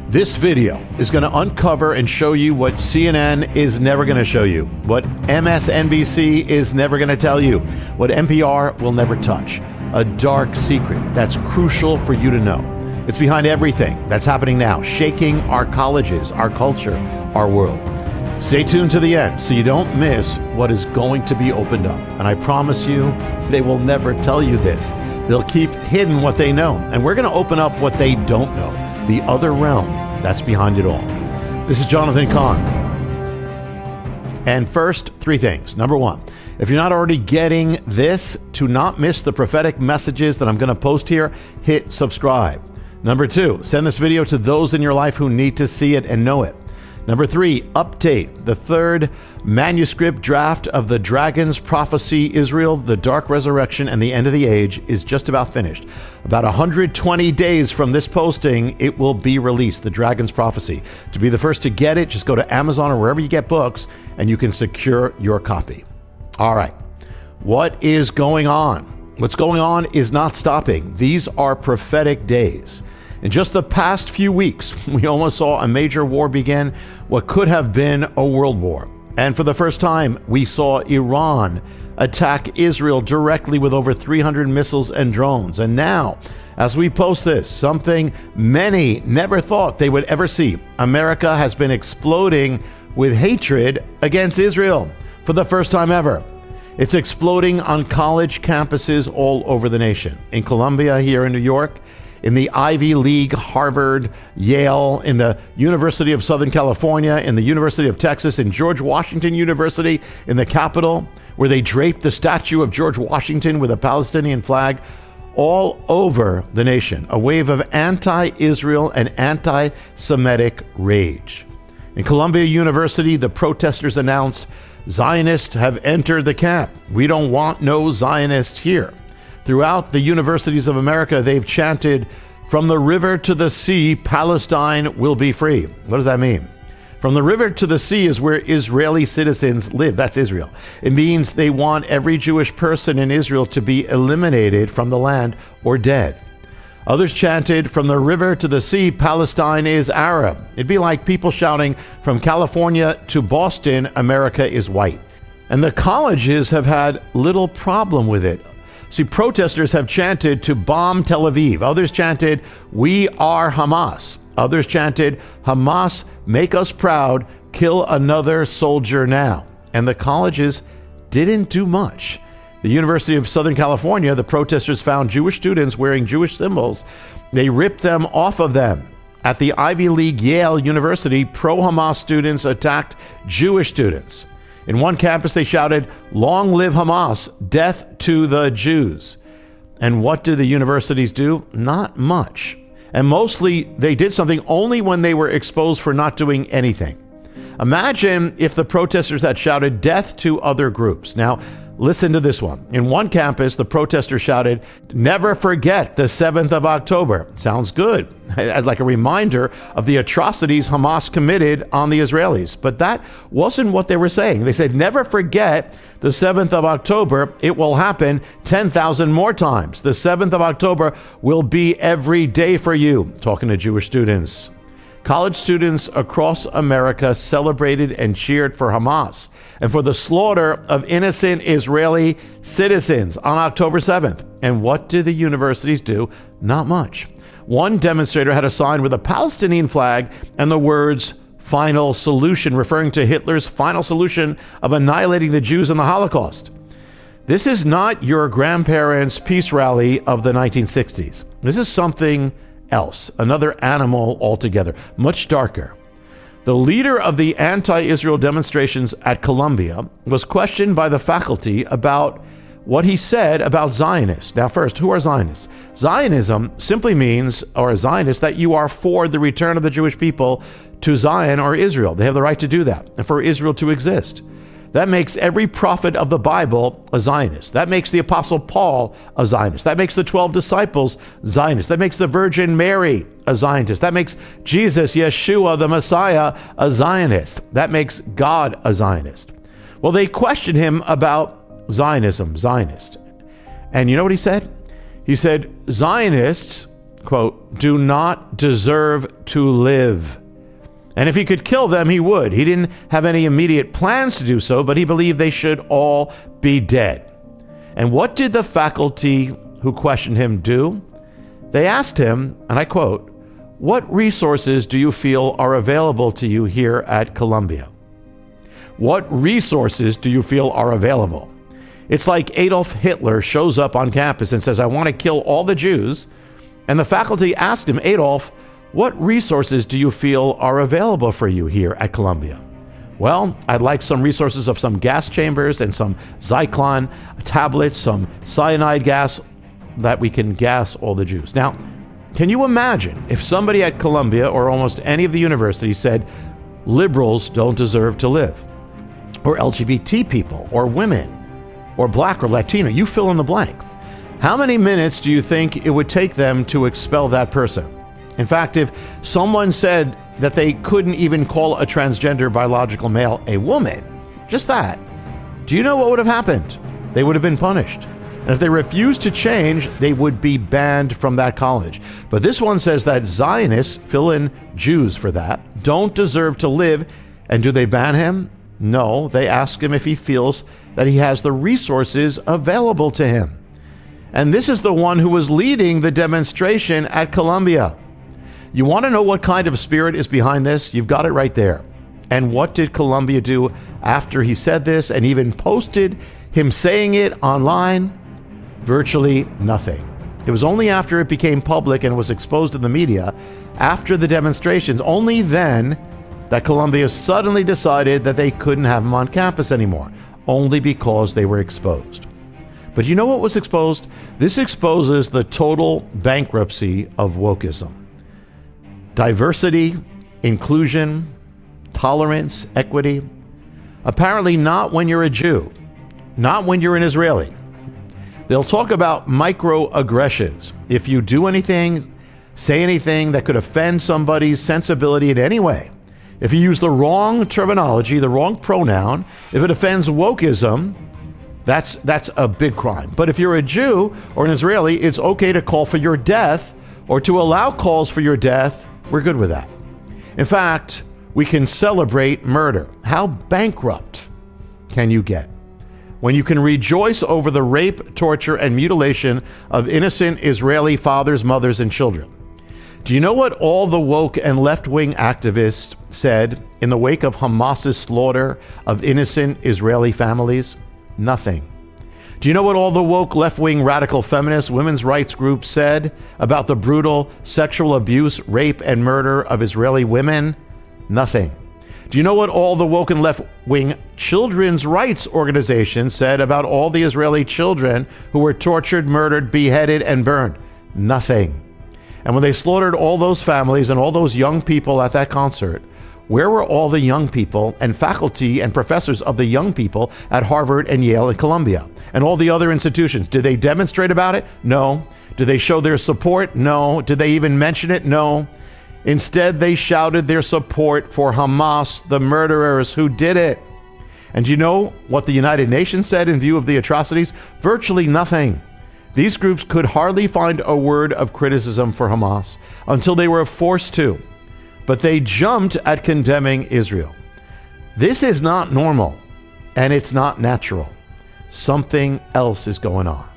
This video is going to uncover and show you what CNN is never going to show you, what MSNBC is never going to tell you, what NPR will never touch. A dark secret that's crucial for you to know. It's behind everything that's happening now, shaking our colleges, our culture, our world. Stay tuned to the end so you don't miss what is going to be opened up. And I promise you, they will never tell you this. They'll keep hidden what they know. And we're going to open up what they don't know, the other realm that's behind it all. This is Johnathan Cahn. And first, three things. Number one, if you're not already getting this, to not miss the prophetic messages that I'm going to post here, hit subscribe. Number two, send this video to those in your life who need to see it and know it. Number three, update. The third manuscript draft of the Dragon's Prophecy, Israel, the Dark Resurrection, and the End of the Age is just about finished. About 120 days from this posting, it will be released, the Dragon's Prophecy. To be the first to get it, just go to Amazon or wherever you get books, and you can secure your copy. All right, what is going on? What's going on is not stopping. These are prophetic days. In just the past few weeks, we almost saw a major war begin, what could have been a world war. And for the first time, we saw Iran attack Israel directly with over 300 missiles and drones. And now, as we post this, something many never thought they would ever see. America has been exploding with hatred against Israel for the first time ever. It's exploding on college campuses all over the nation. In Columbia, here in New York, in the Ivy League, Harvard, Yale, in the University of Southern California, in the University of Texas, in George Washington University, in the Capitol, where they draped the statue of George Washington with a Palestinian flag, all over the nation. A wave of anti-Israel and anti-Semitic rage. In Columbia University, the protesters announced, "Zionists have entered the camp. We don't want no Zionists here." Throughout the universities of America, they've chanted, "From the river to the sea, Palestine will be free." What does that mean? From the river to the sea is where Israeli citizens live. That's Israel. It means they want every Jewish person in Israel to be eliminated from the land or dead. Others chanted, "From the river to the sea, Palestine is Arab." It'd be like people shouting, "From California to Boston, America is white." And the colleges have had little problem with it. See, protesters have chanted to bomb Tel Aviv. Others chanted, "We are Hamas." Others chanted, "Hamas, make us proud, kill another soldier now." And the colleges didn't do much. The University of Southern California, the protesters found Jewish students wearing Jewish symbols. They ripped them off of them. At the Ivy League Yale University, pro-Hamas students attacked Jewish students. In one campus, they shouted, "Long live Hamas, death to the Jews." And what did the universities do? Not much. And mostly, they did something only when they were exposed for not doing anything. Imagine if the protesters had shouted death to other groups. Now, listen to this one. In one campus, the protesters shouted, "Never forget the 7th of October." Sounds good, as like a reminder of the atrocities Hamas committed on the Israelis. But that wasn't what they were saying. They said, "Never forget the 7th of October. It will happen 10,000 more times. The 7th of October will be every day for you." Talking to Jewish students. College students across America celebrated and cheered for Hamas and for the slaughter of innocent Israeli citizens on October 7th. And what did the universities do? Not much. One demonstrator had a sign with a Palestinian flag and the words "final solution," referring to Hitler's final solution of annihilating the Jews in the Holocaust. This is not your grandparents' peace rally of the 1960s. This is something else, another animal altogether, much darker. The leader of the anti-Israel demonstrations at Columbia was questioned by the faculty about what he said about Zionists. Now first, who are Zionists? Zionism simply means, or a Zionist, that you are for the return of the Jewish people to Zion or Israel. They have the right to do that, and for Israel to exist. That makes every prophet of the Bible a Zionist. That makes the Apostle Paul a Zionist. That makes the 12 disciples Zionists. That makes the Virgin Mary a Zionist. That makes Jesus, Yeshua, the Messiah, a Zionist. That makes God a Zionist. Well, they questioned him about Zionism, Zionist. And you know what he said? He said, Zionists quote, do not deserve to live. And if he could kill them, he would. He didn't have any immediate plans to do so, but he believed they should all be dead. And what did the faculty who questioned him do? They asked him, and I quote, what resources do you feel are available to you here at Columbia? What resources do you feel are available? It's like Adolf Hitler shows up on campus and says, I want to kill all the Jews. And the faculty asked him, Adolf, what resources do you feel are available for you here at Columbia? Well, I'd like some resources of some gas chambers and some Zyklon tablets, some cyanide gas that we can gas all the Jews. Now, can you imagine if somebody at Columbia or almost any of the universities said, liberals don't deserve to live, or LGBT people, or women, or black or Latino, you fill in the blank. How many minutes do you think it would take them to expel that person? In fact, if someone said that they couldn't even call a transgender biological male a woman, just that, do you know what would have happened? They would have been punished. And if they refused to change, they would be banned from that college. But this one says that Zionists, fill in Jews for that, don't deserve to live. And do they ban him? No, they ask him if he feels that he has the resources available to him. And this is the one who was leading the demonstration at Columbia. You want to know what kind of spirit is behind this? You've got it right there. And what did Columbia do after he said this and even posted him saying it online? Virtually nothing. It was only after it became public and was exposed in the media, after the demonstrations, only then that Columbia suddenly decided that they couldn't have him on campus anymore, only because they were exposed. But you know what was exposed? This exposes the total bankruptcy of wokeism. Diversity, inclusion, tolerance, equity. Apparently not when you're a Jew, not when you're an Israeli. They'll talk about microaggressions. If you do anything, say anything that could offend somebody's sensibility in any way, if you use the wrong terminology, the wrong pronoun, if it offends wokeism, that's a big crime. But if you're a Jew or an Israeli, it's okay to call for your death or to allow calls for your death. We're good with that. In fact, we can celebrate murder. How bankrupt can you get when you can rejoice over the rape, torture, and mutilation of innocent Israeli fathers, mothers, and children? Do you know what all the woke and left-wing activists said in the wake of Hamas's slaughter of innocent Israeli families? Nothing. Do you know what all the woke left-wing radical feminist women's rights groups said about the brutal sexual abuse, rape, and murder of Israeli women? Nothing. Do you know what all the woke and left-wing children's rights organizations said about all the Israeli children who were tortured, murdered, beheaded, and burned? Nothing. And when they slaughtered all those families and all those young people at that concert, where were all the young people and faculty and professors of the young people at Harvard and Yale and Columbia and all the other institutions? Did they demonstrate about it? No. Did they show their support? No. Did they even mention it? No. Instead, they shouted their support for Hamas, the murderers who did it. And do you know what the United Nations said in view of the atrocities? Virtually nothing. These groups could hardly find a word of criticism for Hamas until they were forced to. But they jumped at condemning Israel. This is not normal, and it's not natural. Something else is going on.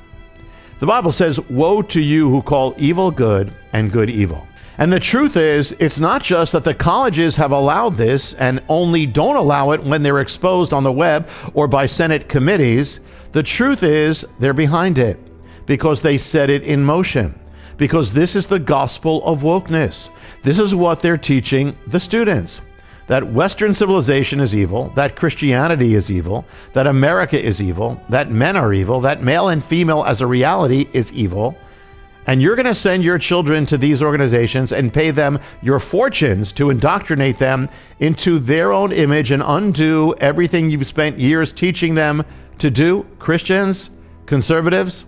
The Bible says, woe to you who call evil good and good evil. And the truth is, it's not just that the colleges have allowed this and only don't allow it when they're exposed on the web or by Senate committees. The truth is, they're behind it because they set it in motion. Because this is the gospel of wokeness. This is what they're teaching the students. That Western civilization is evil, that Christianity is evil, that America is evil, that men are evil, that male and female as a reality is evil. And you're going to send your children to these organizations and pay them your fortunes to indoctrinate them into their own image and undo everything you've spent years teaching them to do, Christians, conservatives.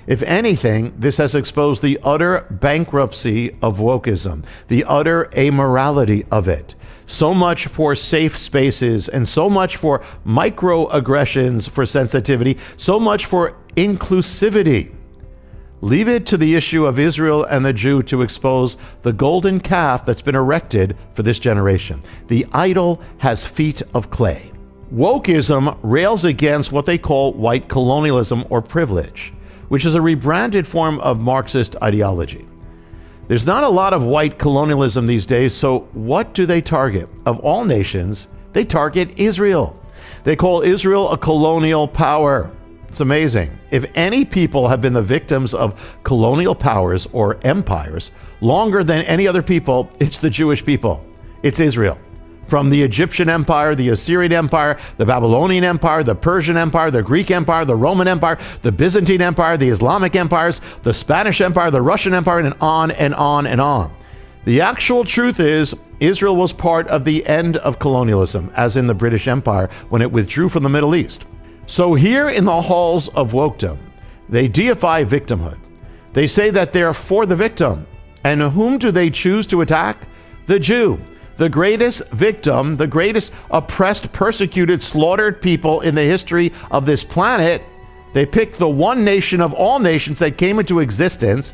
If anything, this has exposed the utter bankruptcy of wokeism, the utter amorality of it. So much for safe spaces and so much for microaggressions for sensitivity, so much for inclusivity. Leave it to the issue of Israel and the Jew to expose the golden calf that's been erected for this generation. The idol has feet of clay. Wokeism rails against what they call white colonialism or privilege, which is a rebranded form of Marxist ideology. There's not a lot of white colonialism these days, so what do they target? Of all nations, they target Israel. They call Israel a colonial power. It's amazing. If any people have been the victims of colonial powers or empires longer than any other people, it's the Jewish people. It's Israel. From the Egyptian Empire, the Assyrian Empire, the Babylonian Empire, the Persian Empire, the Greek Empire, the Roman Empire, the Byzantine Empire, the Islamic empires, the Spanish Empire, the Russian Empire, and on and on and on. The actual truth is, Israel was part of the end of colonialism, as in the British Empire when it withdrew from the Middle East. So here in the halls of wokedom, they deify victimhood. They say that they're for the victim. And whom do they choose to attack? The Jew. The greatest victim, the greatest oppressed, persecuted, slaughtered people in the history of this planet. They picked the one nation of all nations that came into existence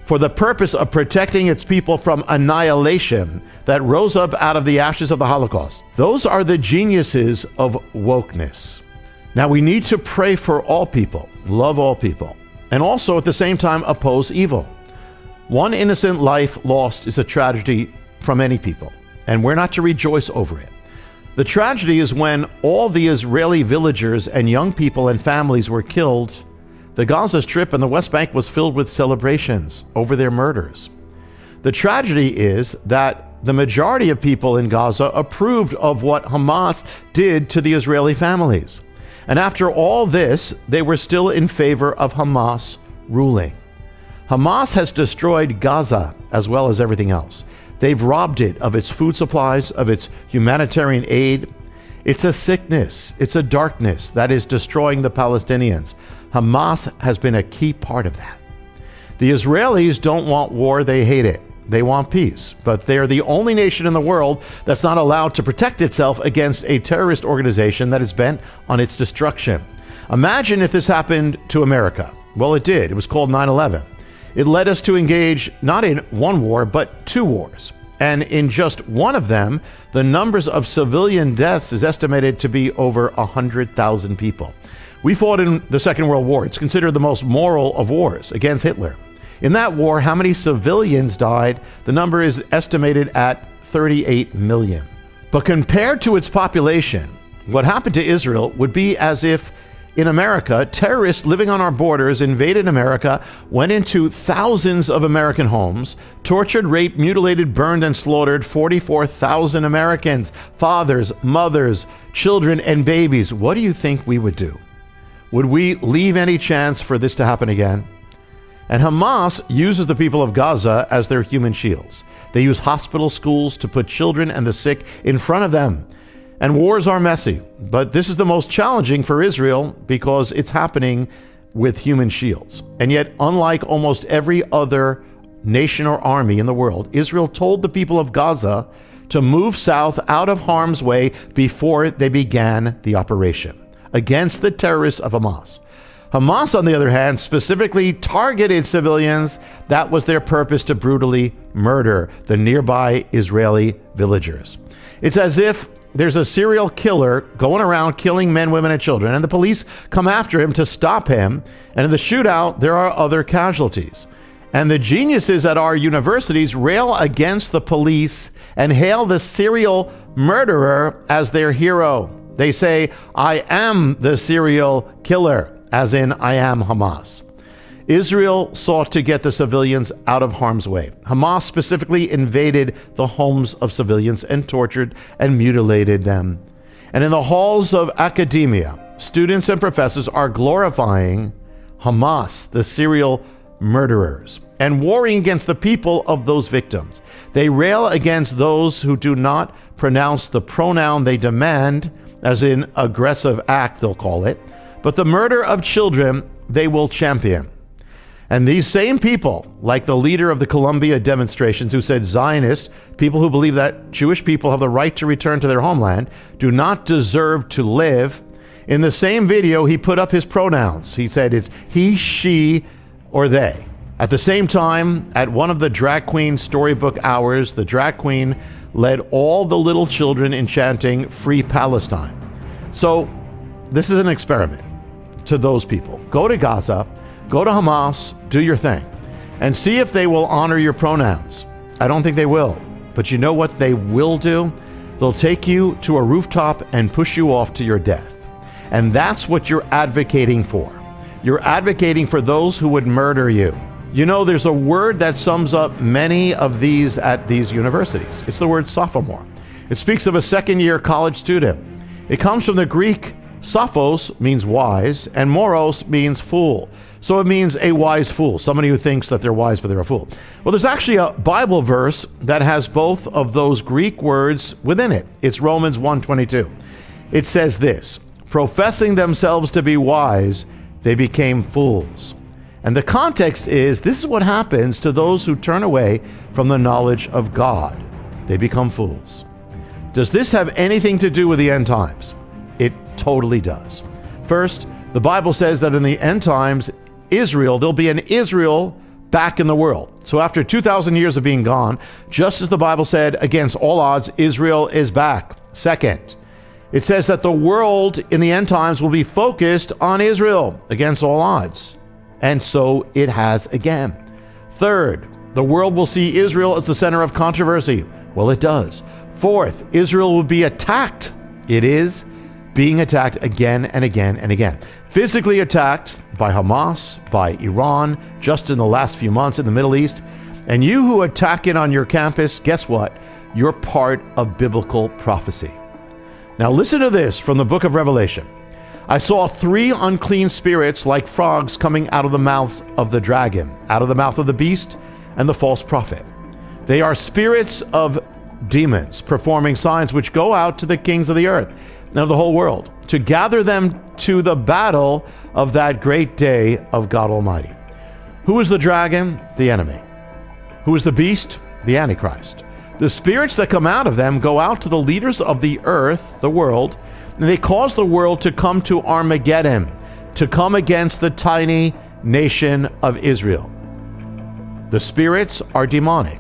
for the purpose of protecting its people from annihilation that rose up out of the ashes of the Holocaust. Those are the geniuses of wokeness. Now we need to pray for all people, love all people, and also at the same time oppose evil. One innocent life lost is a tragedy from any people, and we're not to rejoice over it. The tragedy is when all the Israeli villagers and young people and families were killed. The Gaza Strip and the West Bank was filled with celebrations over their murders. The tragedy is that the majority of people in Gaza approved of what Hamas did to the Israeli families. And after all this, they were still in favor of Hamas ruling. Hamas has destroyed Gaza as well as everything else. They've robbed it of its food supplies, of its humanitarian aid. It's a sickness, it's a darkness that is destroying the Palestinians. Hamas has been a key part of that. The Israelis don't want war, they hate it. They want peace, but they're the only nation in the world that's not allowed to protect itself against a terrorist organization that is bent on its destruction. Imagine if this happened to America. Well, it did. It was called 9/11. It led us to engage not in one war, but two wars. And in just one of them, the numbers of civilian deaths is estimated to be over 100,000 people. We fought in the Second World War. It's considered the most moral of wars against Hitler. In that war, how many civilians died? The number is estimated at 38 million. But compared to its population, what happened to Israel would be as if in America, terrorists living on our borders invaded America, went into thousands of American homes, tortured, raped, mutilated, burned, and slaughtered 44,000 Americans, fathers, mothers, children, and babies. What do you think we would do? Would we leave any chance for this to happen again? And Hamas uses the people of Gaza as their human shields. They use hospital schools to put children and the sick in front of them. And wars are messy, but this is the most challenging for Israel because it's happening with human shields. And yet, unlike almost every other nation or army in the world, Israel told the people of Gaza to move south out of harm's way before they began the operation against the terrorists of Hamas. Hamas, on the other hand, specifically targeted civilians. That was their purpose, to brutally murder the nearby Israeli villagers. It's as if there's a serial killer going around killing men, women, and children, and the police come after him to stop him. And in the shootout, there are other casualties. And the geniuses at our universities rail against the police and hail the serial murderer as their hero. They say, "I am the serial killer," as in, "I am Hamas." Israel sought to get the civilians out of harm's way. Hamas specifically invaded the homes of civilians and tortured and mutilated them. And in the halls of academia, students and professors are glorifying Hamas, the serial murderers, and warring against the people of those victims. They rail against those who do not pronounce the pronoun they demand, as in aggressive act, they'll call it, but the murder of children they will champion. And these same people, like the leader of the Columbia demonstrations who said Zionists, people who believe that Jewish people have the right to return to their homeland, do not deserve to live. In the same video, he put up his pronouns. He said it's he, she, or they. At the same time, at one of the drag queen storybook hours, the drag queen led all the little children in chanting "Free Palestine." So this is an experiment to those people. Go to Gaza, go to Hamas, do your thing, and see if they will honor your pronouns. I don't think they will, but you know what they will do? They'll take you to a rooftop and push you off to your death. And that's what you're advocating for. You're advocating for those who would murder you. You know, there's a word that sums up many of these at these universities. It's the word sophomore. It speaks of a second-year college student. It comes from the Greek. Sophos means wise, and moros means fool. So it means a wise fool, somebody who thinks that they're wise, but they're a fool. Well, there's actually a Bible verse that has both of those Greek words within it. It's Romans 1:22. It says this: professing themselves to be wise, they became fools. And the context is, this is what happens to those who turn away from the knowledge of God. They become fools. Does this have anything to do with the end times? It totally does. First, the Bible says that in the end times, Israel, there'll be an Israel back in the world. So after 2,000 years of being gone, just as the Bible said, against all odds, Israel is back. Second, it says that the world in the end times will be focused on Israel against all odds. And so it has again. Third, the world will see Israel as the center of controversy. Well, it does. Fourth, Israel will be attacked. It is being attacked again and again and again. Physically attacked by Hamas, by Iran, just in the last few months in the Middle East. And you who attack it on your campus, guess what? You're part of biblical prophecy. Now listen to this from the book of Revelation. I saw 3 unclean spirits like frogs coming out of the mouths of the dragon, out of the mouth of the beast and the false prophet. They are spirits of demons performing signs which go out to the kings of the earth and of the whole world to gather them to the battle of that great day of God Almighty. Who is the dragon? The enemy. Who is the beast? The Antichrist. The spirits that come out of them go out to the leaders of the earth, the world, and they cause the world to come to Armageddon, to come against the tiny nation of Israel. The spirits are demonic.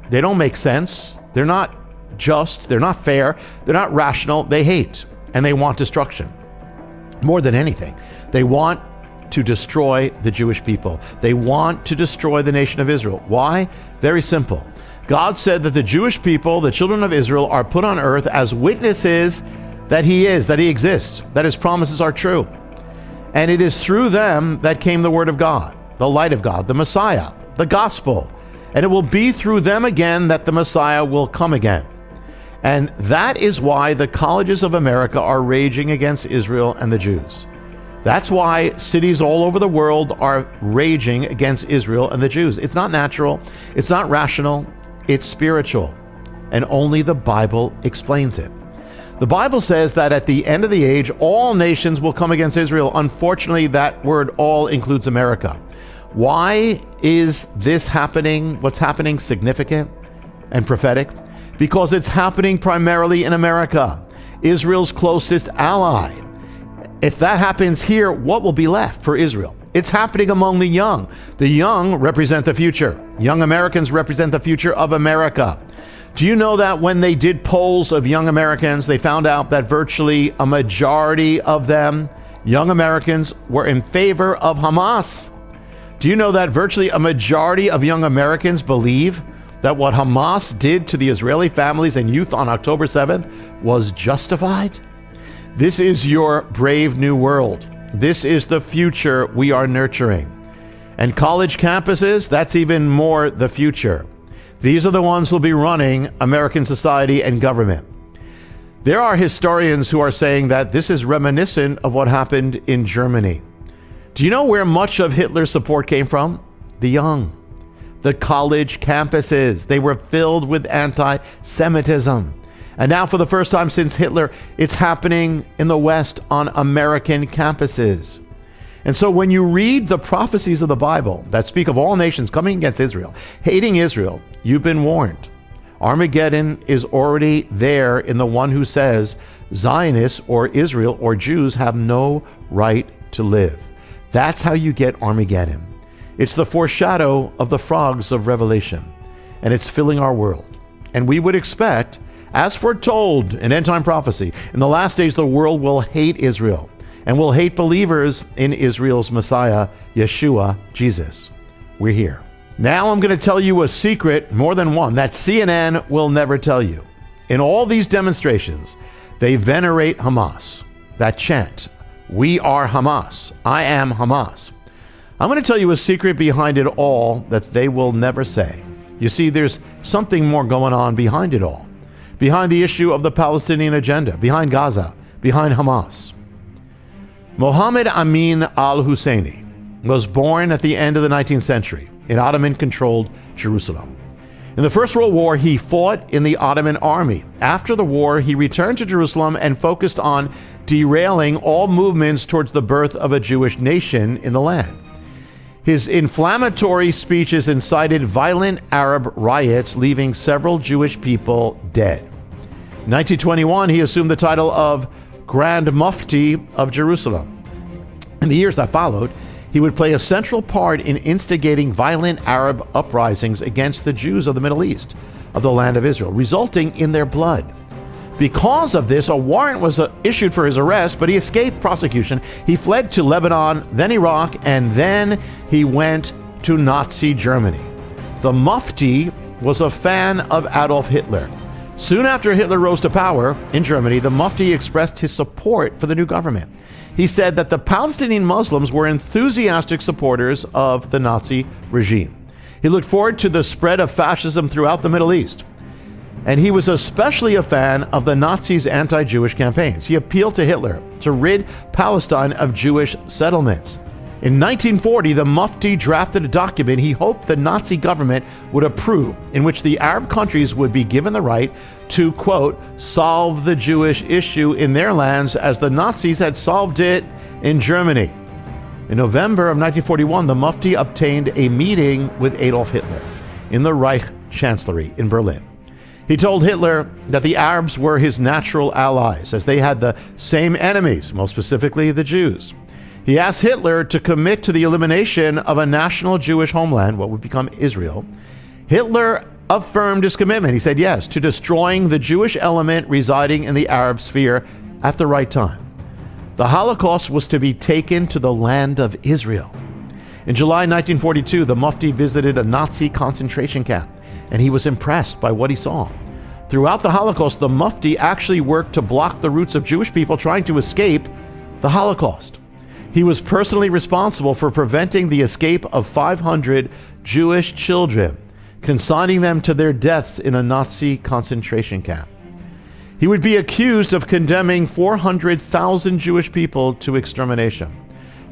They don't make sense. They're not just. They're not fair. They're not rational. They hate and they want destruction. More than anything, they want to destroy the Jewish people. They want to destroy the nation of Israel. Why? Very simple. God said that the Jewish people, the children of Israel, are put on earth as witnesses that He is, that He exists, that His promises are true. And it is through them that came the Word of God, the light of God, the Messiah, the gospel. And it will be through them again that the Messiah will come again. And that is why the colleges of America are raging against Israel and the Jews. That's why cities all over the world are raging against Israel and the Jews. It's not natural. It's not rational. It's spiritual. And only the Bible explains it. The Bible says that at the end of the age, all nations will come against Israel. Unfortunately, that word all includes America. Why is this happening? What's happening significant and prophetic? Because it's happening primarily in America, Israel's closest ally. If that happens here, what will be left for Israel? It's happening among the young. The young represent the future. Young Americans represent the future of America. Do you know that when they did polls of young Americans, they found out that virtually a majority of them, young Americans, were in favor of Hamas? Do you know that virtually a majority of young Americans believe that what Hamas did to the Israeli families and youth on October 7th was justified? This is your brave new world. This is the future we are nurturing. And college campuses, that's even more the future. These are the ones who will be running American society and government. There are historians who are saying that this is reminiscent of what happened in Germany. Do you know where much of Hitler's support came from? The young. The college campuses. They were filled with anti-Semitism. And now for the first time since Hitler, it's happening in the West on American campuses. And so when you read the prophecies of the Bible that speak of all nations coming against Israel, hating Israel, you've been warned. Armageddon is already there in the one who says Zionists or Israel or Jews have no right to live. That's how you get Armageddon. It's the foreshadow of the frogs of Revelation, and it's filling our world. And we would expect, as foretold in end-time prophecy, in the last days the world will hate Israel and will hate believers in Israel's Messiah, Yeshua, Jesus. We're here. Now I'm going to tell you a secret, more than one, that CNN will never tell you. In all these demonstrations, they venerate Hamas. That chant, "We are Hamas, I am Hamas." I'm going to tell you a secret behind it all that they will never say. You see, there's something more going on behind it all. Behind the issue of the Palestinian agenda, behind Gaza, behind Hamas. Mohammed Amin al-Husseini was born at the end of the 19th century in Ottoman-controlled Jerusalem. In the First World War, he fought in the Ottoman army. After the war, he returned to Jerusalem and focused on derailing all movements towards the birth of a Jewish nation in the land. His inflammatory speeches incited violent Arab riots, leaving several Jewish people dead. In 1921, he assumed the title of Grand Mufti of Jerusalem. In the years that followed, he would play a central part in instigating violent Arab uprisings against the Jews of the Middle East, of the land of Israel, resulting in their blood. Because of this, a warrant was issued for his arrest, but he escaped prosecution. He fled to Lebanon, then Iraq, and then he went to Nazi Germany. The Mufti was a fan of Adolf Hitler. Soon after Hitler rose to power in Germany, the Mufti expressed his support for the new government. He said that the Palestinian Muslims were enthusiastic supporters of the Nazi regime. He looked forward to the spread of fascism throughout the Middle East. And he was especially a fan of the Nazis' anti-Jewish campaigns. He appealed to Hitler to rid Palestine of Jewish settlements. In 1940, the Mufti drafted a document he hoped the Nazi government would approve, in which the Arab countries would be given the right to, quote, solve the Jewish issue in their lands as the Nazis had solved it in Germany. In November of 1941, the Mufti obtained a meeting with Adolf Hitler in the Reich Chancellery in Berlin. He told Hitler that the Arabs were his natural allies, as they had the same enemies, most specifically the Jews. He asked Hitler to commit to the elimination of a national Jewish homeland, what would become Israel. Hitler affirmed his commitment. He said yes to destroying the Jewish element residing in the Arab sphere at the right time. The Holocaust was to be taken to the land of Israel. In July 1942, the Mufti visited a Nazi concentration camp, and he was impressed by what he saw. Throughout the Holocaust, the Mufti actually worked to block the routes of Jewish people trying to escape the Holocaust. He was personally responsible for preventing the escape of 500 Jewish children, consigning them to their deaths in a Nazi concentration camp. He would be accused of condemning 400,000 Jewish people to extermination.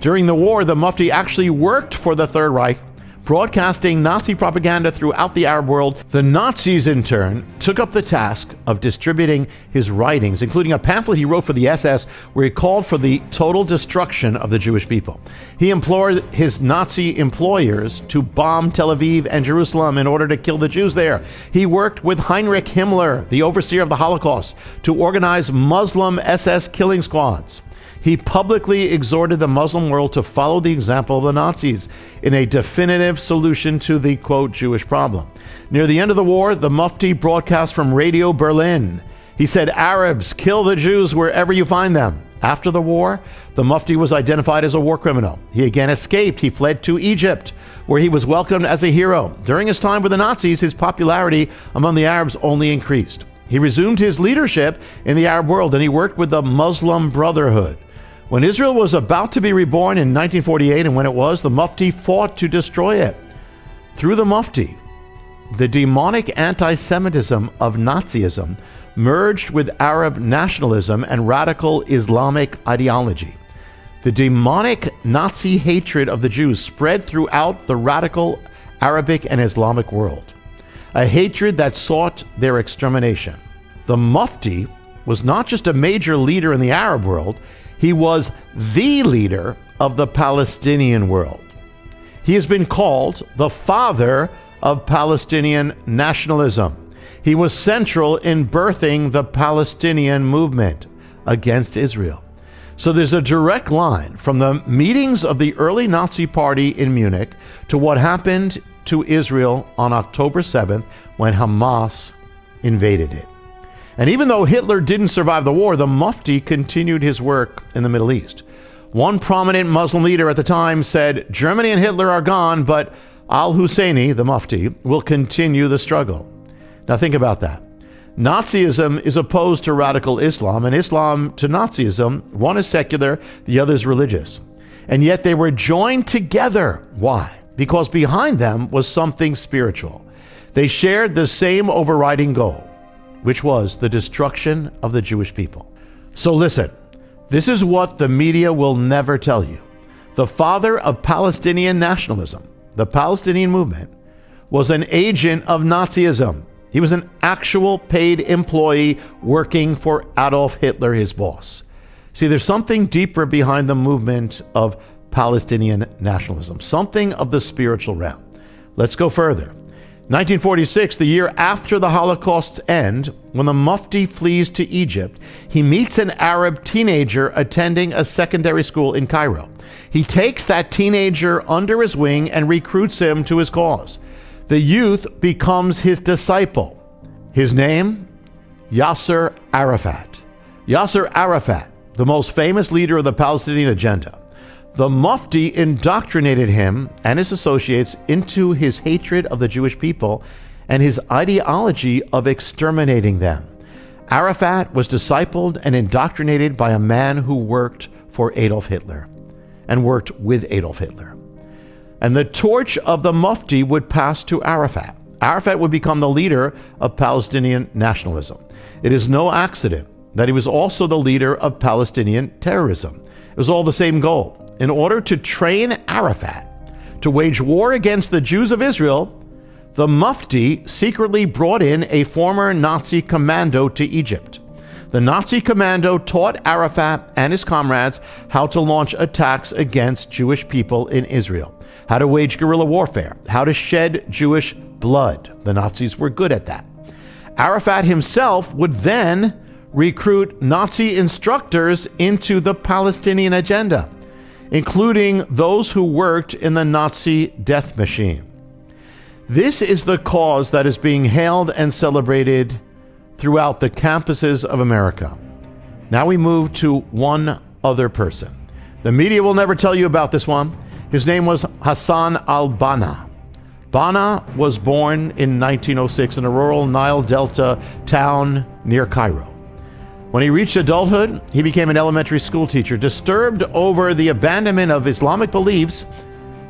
During the war, the Mufti actually worked for the Third Reich, broadcasting Nazi propaganda throughout the Arab world. The Nazis, in turn, took up the task of distributing his writings, including a pamphlet he wrote for the SS, where he called for the total destruction of the Jewish people. He implored his Nazi employers to bomb Tel Aviv and Jerusalem in order to kill the Jews there. He worked with Heinrich Himmler, the overseer of the Holocaust, to organize Muslim SS killing squads. He publicly exhorted the Muslim world to follow the example of the Nazis in a definitive solution to the, quote, Jewish problem. Near the end of the war, the Mufti broadcast from Radio Berlin. He said, "Arabs, kill the Jews wherever you find them." After the war, the Mufti was identified as a war criminal. He again escaped. He fled to Egypt, where he was welcomed as a hero. During his time with the Nazis, his popularity among the Arabs only increased. He resumed his leadership in the Arab world, and he worked with the Muslim Brotherhood. When Israel was about to be reborn in 1948, and when it was, the Mufti fought to destroy it. Through the Mufti, the demonic anti-Semitism of Nazism merged with Arab nationalism and radical Islamic ideology. The demonic Nazi hatred of the Jews spread throughout the radical Arabic and Islamic world, a hatred that sought their extermination. The Mufti was not just a major leader in the Arab world, he was the leader of the Palestinian world. He has been called the father of Palestinian nationalism. He was central in birthing the Palestinian movement against Israel. So there's a direct line from the meetings of the early Nazi party in Munich to what happened to Israel on October 7th when Hamas invaded it. And even though Hitler didn't survive the war, the Mufti continued his work in the Middle East. One prominent Muslim leader at the time said, "Germany and Hitler are gone, but al-Husseini, the Mufti, will continue the struggle." Now think about that. Nazism is opposed to radical Islam, and Islam to Nazism. One is secular, the other is religious. And yet they were joined together. Why? Because behind them was something spiritual. They shared the same overriding goal, which was the destruction of the Jewish people. So listen, this is what the media will never tell you. The father of Palestinian nationalism, the Palestinian movement, was an agent of Nazism. He was an actual paid employee working for Adolf Hitler, his boss. See, there's something deeper behind the movement of Palestinian nationalism, something of the spiritual realm. Let's go further. 1946, the year after the Holocaust's end, when the Mufti flees to Egypt, he meets an Arab teenager attending a secondary school in Cairo. He takes that teenager under his wing and recruits him to his cause. The youth becomes his disciple. His name? Yasser Arafat. Yasser Arafat, the most famous leader of the Palestinian agenda. The Mufti indoctrinated him and his associates into his hatred of the Jewish people and his ideology of exterminating them. Arafat was discipled and indoctrinated by a man who worked for Adolf Hitler and worked with Adolf Hitler. And the torch of the Mufti would pass to Arafat. Arafat would become the leader of Palestinian nationalism. It is no accident that he was also the leader of Palestinian terrorism. It was all the same goal. In order to train Arafat to wage war against the Jews of Israel, the Mufti secretly brought in a former Nazi commando to Egypt. The Nazi commando taught Arafat and his comrades how to launch attacks against Jewish people in Israel, how to wage guerrilla warfare, how to shed Jewish blood. The Nazis were good at that. Arafat himself would then recruit Nazi instructors into the Palestinian agenda, including those who worked in the Nazi death machine. This is the cause that is being hailed and celebrated throughout the campuses of America. Now we move to one other person. The media will never tell you about this one. His name was Hassan al-Banna. Banna was born in 1906 in a rural Nile Delta town near Cairo. When he reached adulthood, he became an elementary school teacher. Disturbed over the abandonment of Islamic beliefs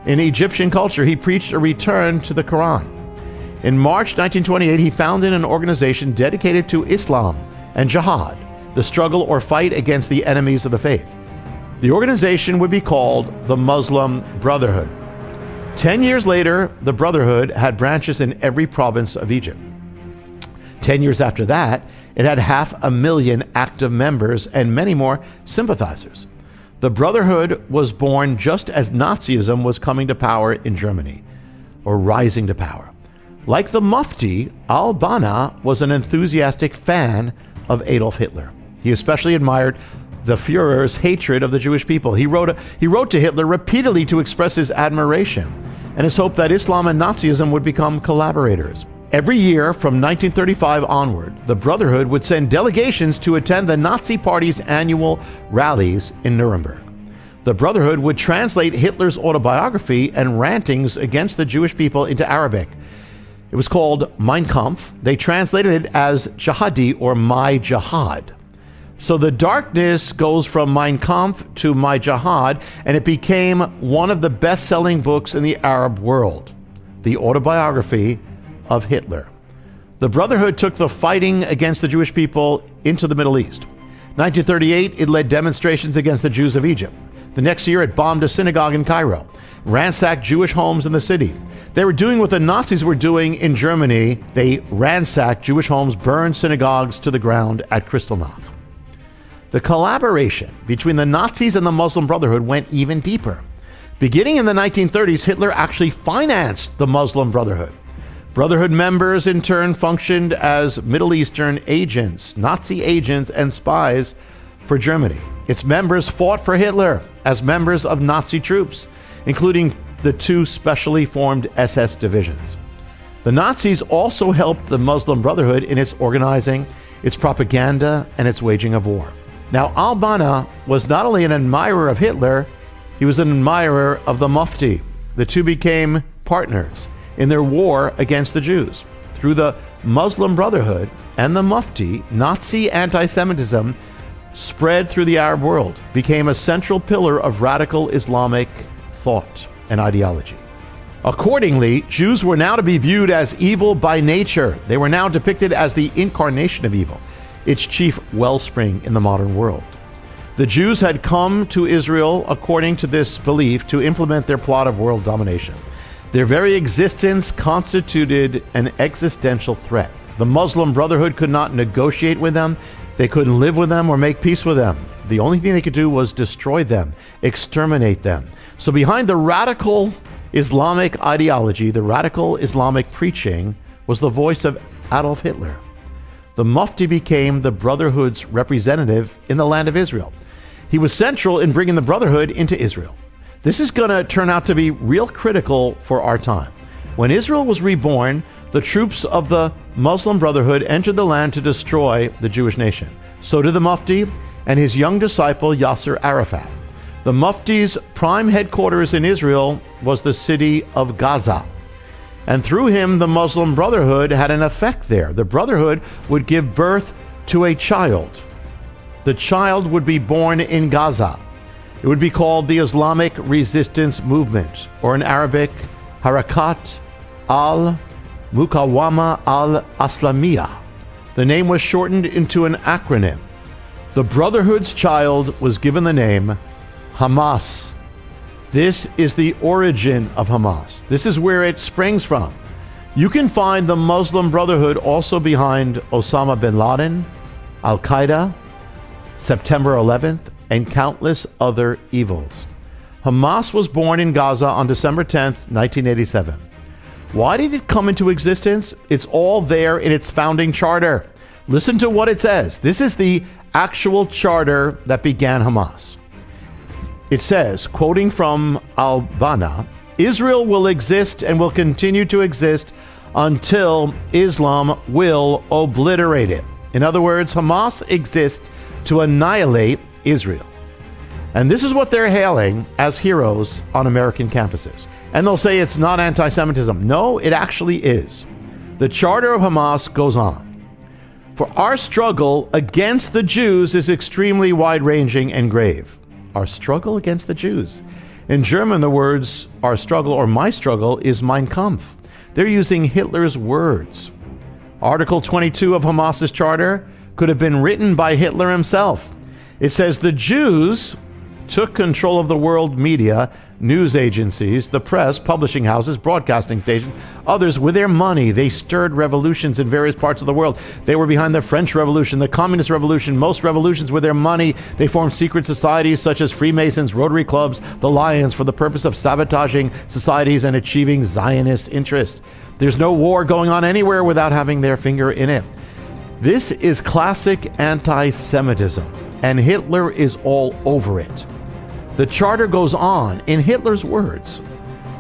in Egyptian culture, he preached a return to the Quran. In March 1928, he founded an organization dedicated to Islam and jihad, the struggle or fight against the enemies of the faith. The organization would be called the Muslim Brotherhood. 10 years later, the Brotherhood had branches in every province of Egypt. 10 years after that, it had 500,000 active members and many more sympathizers. The Brotherhood was born just as Nazism was coming to power in Germany, or rising to power. Like the Mufti, al-Banna was an enthusiastic fan of Adolf Hitler. He especially admired the Führer's hatred of the Jewish people. He wrote to Hitler repeatedly to express his admiration and his hope that Islam and Nazism would become collaborators. Every year from 1935 onward, the Brotherhood would send delegations to attend the Nazi Party's annual rallies in Nuremberg. The Brotherhood would translate Hitler's autobiography and rantings against the Jewish people into Arabic. It was called Mein Kampf. They translated it as Jihadi, or My Jihad. So the darkness goes from Mein Kampf to My Jihad, and it became one of the best-selling books in the Arab world, the autobiography of Hitler. The Brotherhood took the fighting against the Jewish people into the Middle East. 1938, it led demonstrations against the Jews of Egypt. The next year, it bombed a synagogue in Cairo, ransacked Jewish homes in the city. They were doing what the Nazis were doing in Germany. They ransacked Jewish homes, burned synagogues to the ground at Kristallnacht. The collaboration between the Nazis and the Muslim Brotherhood went even deeper. Beginning in the 1930s, Hitler actually financed the Muslim Brotherhood. Brotherhood members in turn functioned as Middle Eastern agents, Nazi agents and spies for Germany. Its members fought for Hitler as members of Nazi troops, including the two specially formed SS divisions. The Nazis also helped the Muslim Brotherhood in its organizing, its propaganda, and its waging of war. Now, al-Banna was not only an admirer of Hitler, he was an admirer of the Mufti. The two became partners in their war against the Jews. Through the Muslim Brotherhood and the Mufti, Nazi anti-Semitism spread through the Arab world, became a central pillar of radical Islamic thought and ideology. Accordingly, Jews were now to be viewed as evil by nature. They were now depicted as the incarnation of evil, its chief wellspring in the modern world. The Jews had come to Israel, according to this belief, to implement their plot of world domination. Their very existence constituted an existential threat. The Muslim Brotherhood could not negotiate with them. They couldn't live with them or make peace with them. The only thing they could do was destroy them, exterminate them. So behind the radical Islamic ideology, the radical Islamic preaching, was the voice of Adolf Hitler. The Mufti became the Brotherhood's representative in the land of Israel. He was central in bringing the Brotherhood into Israel. This is going to turn out to be real critical for our time. When Israel was reborn, the troops of the Muslim Brotherhood entered the land to destroy the Jewish nation. So did the Mufti and his young disciple Yasser Arafat. The Mufti's prime headquarters in Israel was the city of Gaza. And through him, the Muslim Brotherhood had an effect there. The Brotherhood would give birth to a child. The child would be born in Gaza. It would be called the Islamic Resistance Movement, or in Arabic, Harakat al-Mukawama al-Aslamiyah. The name was shortened into an acronym. The Brotherhood's child was given the name Hamas. This is the origin of Hamas. This is where it springs from. You can find the Muslim Brotherhood also behind Osama bin Laden, Al-Qaeda, September 11th, and countless other evils. Hamas was born in Gaza on December 10th, 1987. Why did it come into existence? It's all there in its founding charter. Listen to what it says. This is the actual charter that began Hamas. It says, quoting from al-Banna, Israel will exist and will continue to exist until Islam will obliterate it. In other words, Hamas exists to annihilate Israel. And this is what they're hailing as heroes on American campuses. And they'll say it's not anti-Semitism. No, it actually is. The charter of Hamas goes on. For our struggle against the Jews is extremely wide-ranging and grave. Our struggle against the Jews. In German, the words, our struggle or my struggle is Mein Kampf. They're using Hitler's words. Article 22 of Hamas's charter could have been written by Hitler himself. It says the Jews took control of the world media, news agencies, the press, publishing houses, broadcasting stations, others with their money. They stirred revolutions in various parts of the world. They were behind the French Revolution, the Communist Revolution, most revolutions with their money. They formed secret societies such as Freemasons, Rotary Clubs, the Lions, for the purpose of sabotaging societies and achieving Zionist interests. There's no war going on anywhere without having their finger in it. This is classic anti-Semitism, and Hitler is all over it. The charter goes on, in Hitler's words,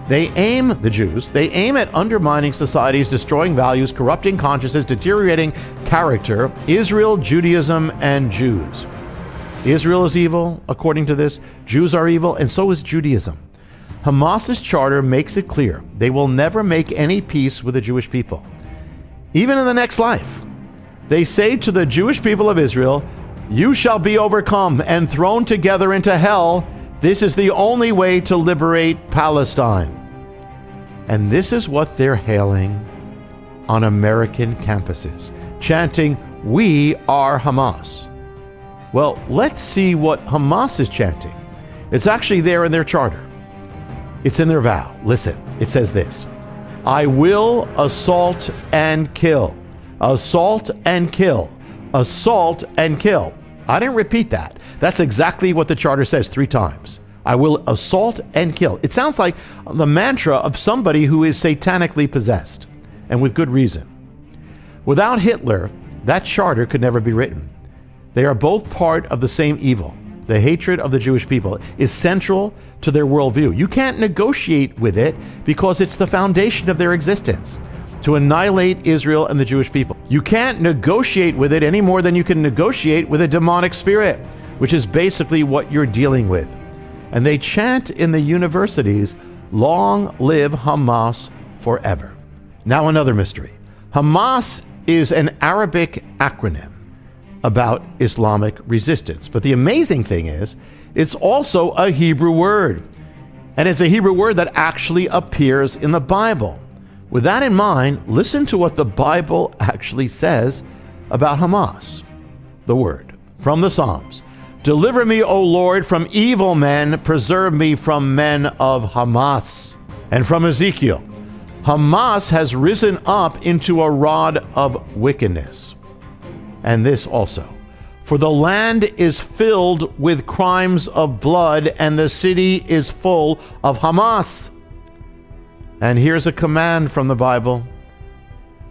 the Jews aim at undermining societies, destroying values, corrupting consciences, deteriorating character, Israel, Judaism, and Jews. Israel is evil, according to this. Jews are evil, and so is Judaism. Hamas's charter makes it clear they will never make any peace with the Jewish people, even in the next life. They say to the Jewish people of Israel, you shall be overcome and thrown together into hell. This is the only way to liberate Palestine. And this is what they're hailing on American campuses, chanting, we are Hamas. Well, let's see what Hamas is chanting. It's actually there in their charter. It's in their vow. Listen, it says this: I will assault and kill. Assault and kill. Assault and kill. I didn't repeat that. That's exactly what the charter says 3 times. I will assault and kill. It sounds like the mantra of somebody who is satanically possessed, and with good reason. Without Hitler, that charter could never be written. They are both part of the same evil. The hatred of the Jewish people is central to their worldview. You can't negotiate with it because it's the foundation of their existence, to annihilate Israel and the Jewish people. You can't negotiate with it any more than you can negotiate with a demonic spirit, which is basically what you're dealing with. And they chant in the universities, "Long live Hamas forever." Now another mystery. Hamas is an Arabic acronym about Islamic resistance. But the amazing thing is, it's also a Hebrew word. And it's a Hebrew word that actually appears in the Bible. With that in mind, listen to what the Bible actually says about Hamas. The word from the Psalms. "Deliver me, O Lord, from evil men. Preserve me from men of Hamas." And from Ezekiel, "Hamas has risen up into a rod of wickedness." And this also, "For the land is filled with crimes of blood, and the city is full of Hamas." And here's a command from the Bible: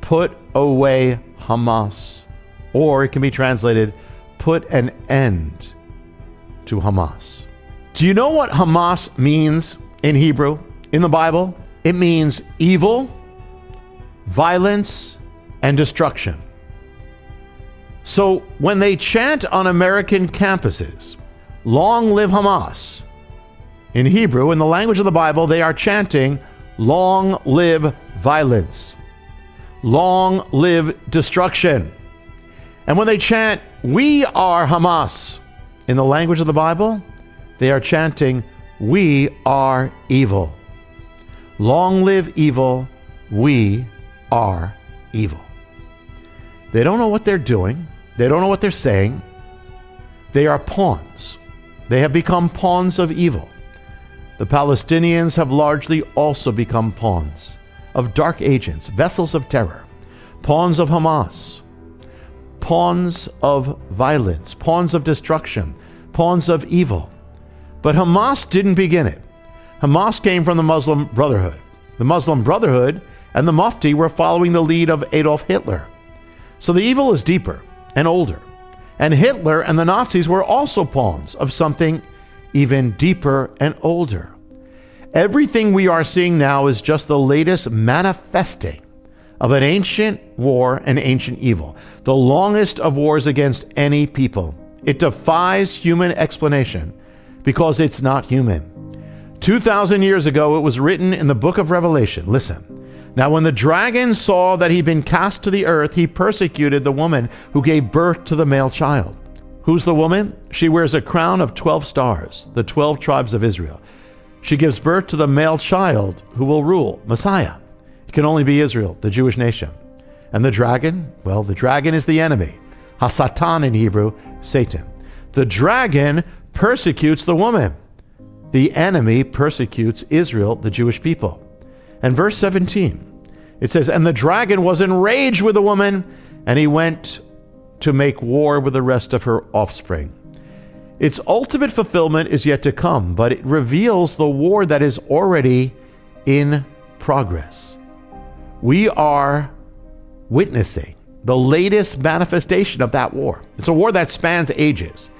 put away Hamas. Or it can be translated, put an end to Hamas. Do you know what Hamas means in Hebrew, in the Bible? It means evil, violence, and destruction. So when they chant on American campuses, "Long live Hamas," in Hebrew, in the language of the Bible, they are chanting, "Long live violence. Long live destruction." And when they chant, "We are Hamas," in the language of the Bible, they are chanting, "We are evil. Long live evil. We are evil." They don't know what they're doing. They don't know what they're saying. They are pawns. They have become pawns of evil. The Palestinians have largely also become pawns of dark agents, vessels of terror, pawns of Hamas, pawns of violence, pawns of destruction, pawns of evil. But Hamas didn't begin it. Hamas came from the Muslim Brotherhood. The Muslim Brotherhood and the Mufti were following the lead of Adolf Hitler. So the evil is deeper and older. And Hitler and the Nazis were also pawns of something even deeper and older. Everything we are seeing now is just the latest manifesting of an ancient war and ancient evil, the longest of wars against any people. It defies human explanation because it's not human. 2,000 years ago, it was written in the book of Revelation. Listen. "Now when the dragon saw that he'd been cast to the earth, he persecuted the woman who gave birth to the male child." Who's the woman? She wears a crown of 12 stars, the 12 tribes of Israel. She gives birth to the male child who will rule, Messiah. It can only be Israel, the Jewish nation. And the dragon? Well, the dragon is the enemy. Ha-Satan in Hebrew, Satan. The dragon persecutes the woman. The enemy persecutes Israel, the Jewish people. And verse 17, it says, "And the dragon was enraged with the woman, and he went to make war with the rest of her offspring." Its ultimate fulfillment is yet to come, but it reveals the war that is already in progress. We are witnessing the latest manifestation of that war. It's a war that spans ages.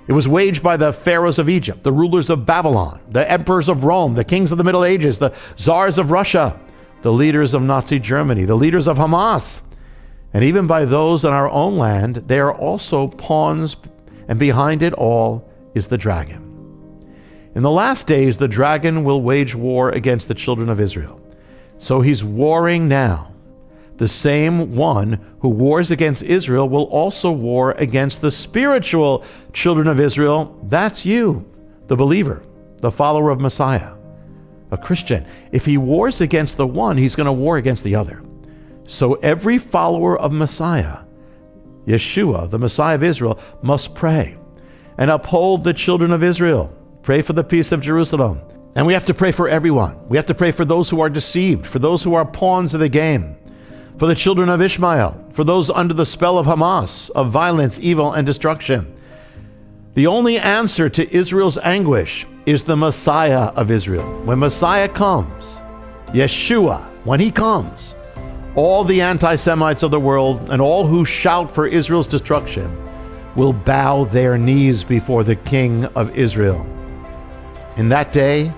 It was waged by the pharaohs of Egypt, the rulers of Babylon, the emperors of Rome, the kings of the Middle Ages, the czars of Russia, the leaders of Nazi Germany, the leaders of Hamas, and even by those in our own land. They are also pawns, and behind it all is the dragon. In the last days, the dragon will wage war against the children of Israel. So he's warring now. The same one who wars against Israel will also war against the spiritual children of Israel. That's you, the believer, the follower of Messiah, a Christian. If he wars against the one, he's going to war against the other. So every follower of Messiah, Yeshua, the Messiah of Israel, must pray and uphold the children of Israel. Pray for the peace of Jerusalem. And we have to pray for everyone. We have to pray for those who are deceived, for those who are pawns of the game, for the children of Ishmael, for those under the spell of Hamas, of violence, evil, and destruction. The only answer to Israel's anguish is the Messiah of Israel. When Messiah comes, Yeshua, when he comes, all the anti-Semites of the world and all who shout for Israel's destruction will bow their knees before the King of Israel. In that day,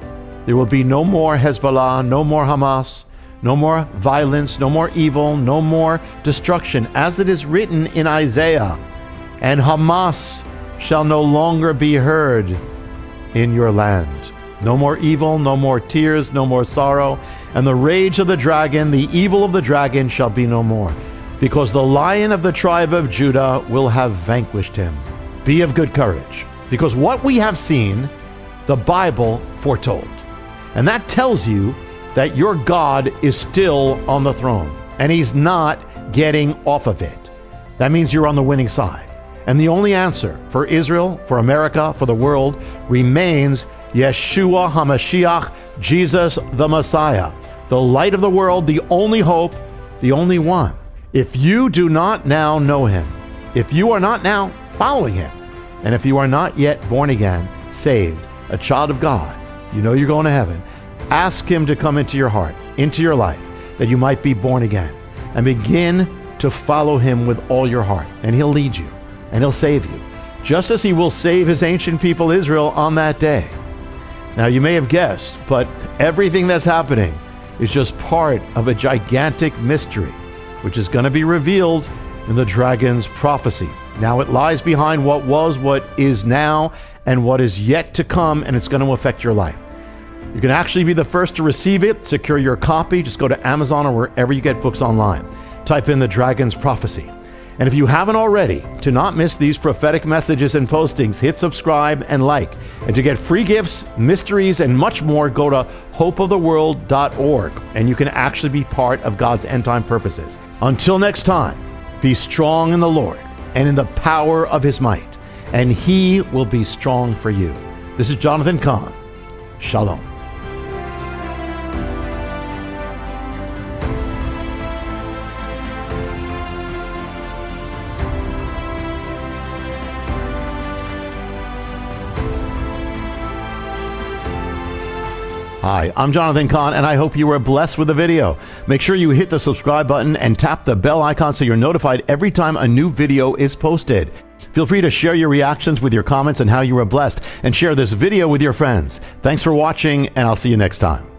there will be no more Hezbollah, no more Hamas, no more violence, no more evil, no more destruction, as it is written in Isaiah. And Hamas shall no longer be heard in your land. No more evil, no more tears, no more sorrow. And the rage of the dragon, the evil of the dragon shall be no more, because the Lion of the tribe of Judah will have vanquished him. Be of good courage, because what we have seen, the Bible foretold. And that tells you that your God is still on the throne, and he's not getting off of it. That means you're on the winning side. And the only answer for Israel, for America, for the world remains Yeshua HaMashiach, Jesus the Messiah, the light of the world, the only hope, the only one. If you do not now know him, if you are not now following him, and if you are not yet born again, saved, a child of God, you know you're going to heaven, ask him to come into your heart, into your life, that you might be born again, and begin to follow him with all your heart. And he'll lead you, and he'll save you, just as he will save his ancient people Israel on that day. Now, you may have guessed, but everything that's happening is just part of a gigantic mystery, which is going to be revealed in the dragon's prophecy. Now, it lies behind what was, what is now, and what is yet to come, and it's going to affect your life. You can actually be the first to receive it. Secure your copy. Just go to Amazon or wherever you get books online. Type in the dragon's prophecy. And if you haven't already, to not miss these prophetic messages and postings, hit subscribe and like. And to get free gifts, mysteries, and much more, go to hopeoftheworld.org, and you can actually be part of God's end time purposes. Until next time, be strong in the Lord and in the power of his might, and he will be strong for you. This is Johnathan Cahn. Shalom. Hi, I'm Johnathan Cahn, and I hope you were blessed with the video. Make sure you hit the subscribe button and tap the bell icon so you're notified every time a new video is posted. Feel free to share your reactions with your comments and how you were blessed, and share this video with your friends. Thanks for watching, and I'll see you next time.